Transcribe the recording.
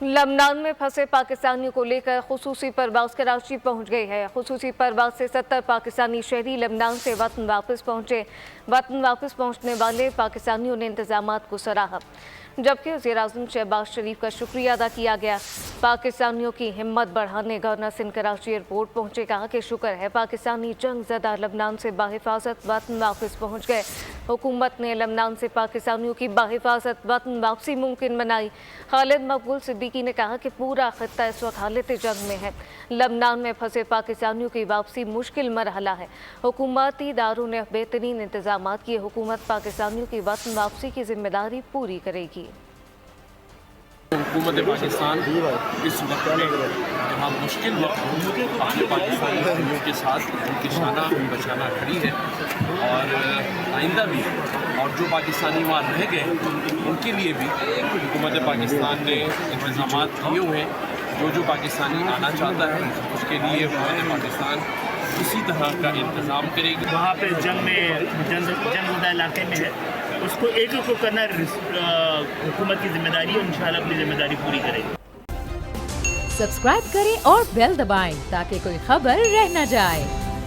लबनान में फंसे पाकिस्तानियों को लेकर खुसूसी परवाज़ कराची पहुंच गई है। खुसूसी परवाज़ से 70 पाकिस्तानी शहरी लबनान से वतन वापस पहुंचे। वतन वापस पहुंचने वाले पाकिस्तानियों ने इंतजामात को सराहा, जबकि वज़ीर-ए-आज़म शहबाज शरीफ का शुक्रिया अदा किया गया। पाकिस्तानियों की हिम्मत बढ़ाने गवर्नर सिंध कराची एयरपोर्ट पहुंचे। कहा कि शुक्र है पाकिस्तानी जंग ज़दा लबनान से बाहिफाजत वतन वापस पहुंच गए। हुकूमत ने लबनान से पाकिस्तानियों की बाहिफाजत वतन वापसी मुमकिन बनाई। खालिद मकबूल सिद्दीकी ने कहा कि पूरा खत्ता इस वक्त हालत जंग में है। लबनान में फंसे पाकिस्तानियों की वापसी मुश्किल मरहला है। हुकूमती इदारों ने बेहतरीन इंतजाम किए। हुकूमत पाकिस्तानियों की वतन वापसी की जिम्मेदारी पूरी करेगी। हुकूमत पाकिस्तान इस वक्त में जहाँ मुश्किल वक्त अपने पाकिस्तानियों के साथ उनकी शाना बचाना खड़ी है और आइंदा भी, और जो पाकिस्तानी वहाँ रह गए उनके लिए भी हुकूमत पाकिस्तान ने इंतजाम किए हुए हैं। जो पाकिस्तानी आना चाहता है उसके लिए हुकूमत पाकिस्तान किसी तरह का इंतज़ाम करेगी। वहाँ पे जंग इलाके में है, उसको एक को करना हुकूमत की जिम्मेदारी है। इंशाल्लाह अपनी जिम्मेदारी पूरी करेगी। सब्सक्राइब करें और बेल दबाएं ताकि कोई खबर रह न जाए।